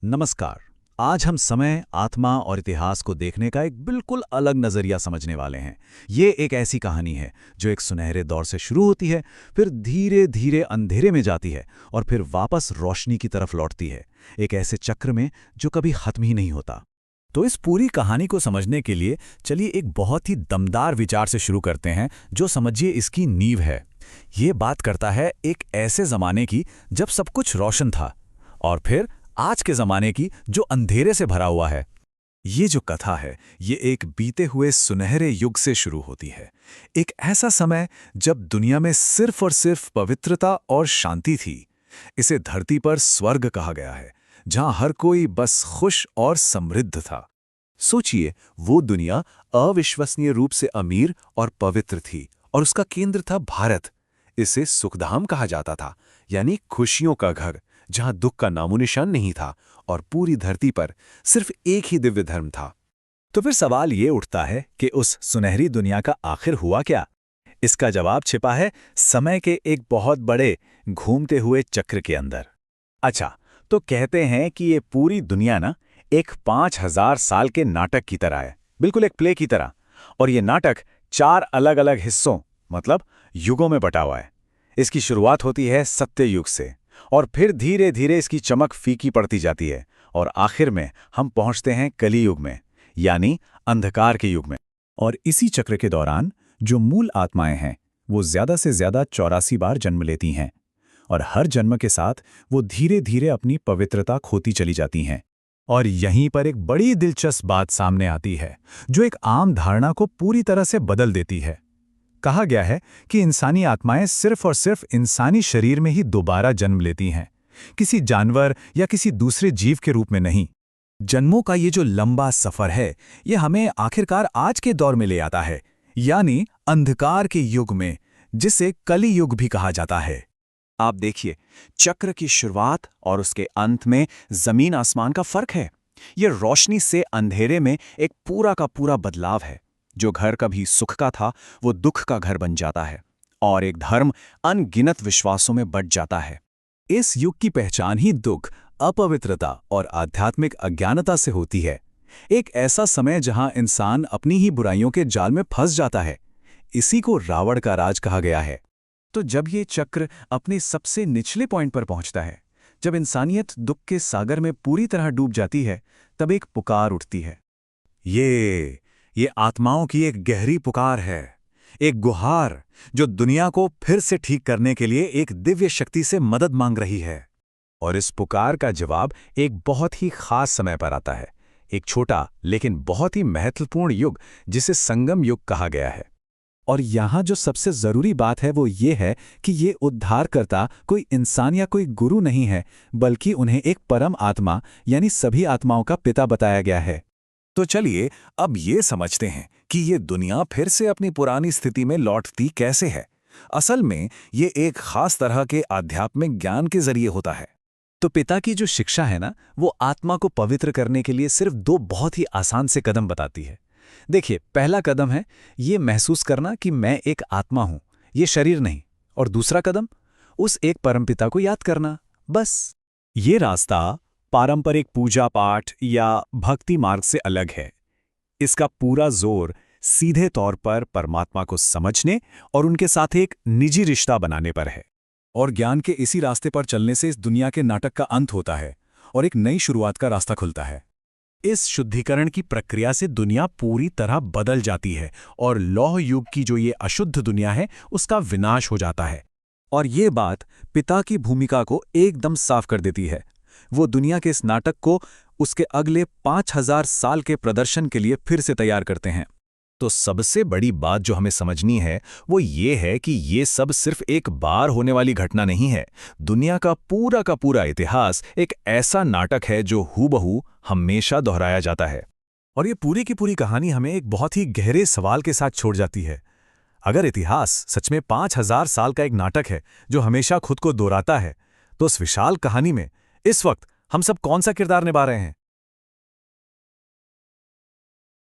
नमस्कार। आज हम समय, आत्मा और इतिहास को देखने का एक बिल्कुल अलग नजरिया समझने वाले हैं। ये एक ऐसी कहानी है जो एक सुनहरे दौर से शुरू होती है, फिर धीरे धीरे अंधेरे में जाती है और फिर वापस रोशनी की तरफ लौटती है, एक ऐसे चक्र में जो कभी खत्म ही नहीं होता। तो इस पूरी कहानी को समझने के लिए चलिए एक बहुत ही दमदार विचार से शुरू करते हैं, जो समझिए इसकी नींव है। ये बात करता है एक ऐसे जमाने की जब सब कुछ रोशन था, और फिर आज के जमाने की जो अंधेरे से भरा हुआ है। ये जो कथा है, ये एक बीते हुए सुनहरे युग से शुरू होती है। एक ऐसा समय जब दुनिया में सिर्फ और सिर्फ पवित्रता और शांति थी। इसे धरती पर स्वर्ग कहा गया है, जहां हर कोई बस खुश और समृद्ध था। सोचिए, वो दुनिया अविश्वसनीय रूप से अमीर और पवित्र थी, और उसका केंद्र था भारत। इसे सुखधाम कहा जाता था, यानी खुशियों का घर, जहां दुख का नामोनिशान नहीं था, और पूरी धरती पर सिर्फ एक ही दिव्य धर्म था। तो फिर सवाल ये उठता है कि उस सुनहरी दुनिया का आखिर हुआ क्या? इसका जवाब छिपा है समय के एक बहुत बड़े घूमते हुए चक्र के अंदर। अच्छा, तो कहते हैं कि ये पूरी दुनिया ना एक 5000 साल के नाटक की तरह है, बिल्कुल एक प्ले की तरह। और ये नाटक 4 अलग अलग हिस्सों, मतलब युगों में बटा हुआ है। इसकी शुरुआत होती है सत्य युग से, और फिर धीरे धीरे इसकी चमक फीकी पड़ती जाती है, और आखिर में हम पहुंचते हैं कली युग में, यानी अंधकार के युग में। और इसी चक्र के दौरान जो मूल आत्माएं हैं, वो ज्यादा से ज्यादा 84 बार जन्म लेती हैं, और हर जन्म के साथ वो धीरे धीरे अपनी पवित्रता खोती चली जाती हैं। और यहीं पर एक बड़ी दिलचस्प बात सामने आती है, जो एक आम धारणा को पूरी तरह से बदल देती है। कहा गया है कि इंसानी आत्माएं सिर्फ और सिर्फ इंसानी शरीर में ही दोबारा जन्म लेती हैं, किसी जानवर या किसी दूसरे जीव के रूप में नहीं। जन्मों का ये जो लंबा सफर है, ये हमें आखिरकार आज के दौर में ले आता है, यानी अंधकार के युग में, जिसे कली युग भी कहा जाता है। आप देखिए, चक्र की शुरुआत और उसके अंत में जमीन आसमान का फर्क है। ये रोशनी से अंधेरे में एक पूरा का पूरा बदलाव है। जो घर कभी सुख का था, वो दुख का घर बन जाता है, और एक धर्म अनगिनत विश्वासों में बंट जाता है। इस युग की पहचान ही दुख, अपवित्रता और आध्यात्मिक अज्ञानता से होती है। एक ऐसा समय जहां इंसान अपनी ही बुराइयों के जाल में फंस जाता है। इसी को रावण का राज कहा गया है। तो जब ये चक्र अपने सबसे निचले पॉइंट पर पहुंचता है, जब इंसानियत दुख के सागर में पूरी तरह डूब जाती है, तब एक पुकार उठती है। ये आत्माओं की एक गहरी पुकार है, एक गुहार जो दुनिया को फिर से ठीक करने के लिए एक दिव्य शक्ति से मदद मांग रही है। और इस पुकार का जवाब एक बहुत ही खास समय पर आता है, एक छोटा लेकिन बहुत ही महत्वपूर्ण युग, जिसे संगम युग कहा गया है। और यहाँ जो सबसे जरूरी बात है वो ये है कि ये उद्धारकर्ता कोई इंसान या कोई गुरु नहीं है, बल्कि उन्हें एक परम आत्मा यानी सभी आत्माओं का पिता बताया गया है। तो चलिए अब ये समझते हैं कि ये दुनिया फिर से अपनी पुरानी स्थिति में लौटती कैसे है। असल में ये एक खास तरह के आध्यात्मिक ज्ञान के जरिए होता है। तो पिता की जो शिक्षा है ना, वो आत्मा को पवित्र करने के लिए सिर्फ 2 बहुत ही आसान से कदम बताती है। देखिए, पहला कदम है ये महसूस करना कि मैं एक आत्मा हूं, ये शरीर नहीं। और दूसरा कदम, उस एक परमपिता को याद करना, बस। ये रास्ता पारंपरिक पूजा पाठ या भक्ति मार्ग से अलग है। इसका पूरा जोर सीधे तौर पर परमात्मा को समझने और उनके साथ एक निजी रिश्ता बनाने पर है। और ज्ञान के इसी रास्ते पर चलने से इस दुनिया के नाटक का अंत होता है और एक नई शुरुआत का रास्ता खुलता है। इस शुद्धिकरण की प्रक्रिया से दुनिया पूरी तरह बदल जाती है, और लौह युग की जो ये अशुद्ध दुनिया है, उसका विनाश हो जाता है। और ये बात पिता की भूमिका को एकदम साफ कर देती है। वो दुनिया के इस नाटक को उसके अगले 5000 साल के प्रदर्शन के लिए फिर से तैयार करते हैं। तो सबसे बड़ी बात जो हमें समझनी है वो ये है कि ये सब सिर्फ एक बार होने वाली घटना नहीं है। दुनिया का पूरा इतिहास एक ऐसा नाटक है जो हूबहू हमेशा दोहराया जाता है। और ये पूरी की पूरी कहानी हमें एक बहुत ही गहरे सवाल के साथ छोड़ जाती है। अगर इतिहास सच में 5000 साल का एक नाटक है जो हमेशा खुद को दोहराता है, तो उस विशाल कहानी में इस वक्त हम सब कौन सा किरदार निभा रहे हैं?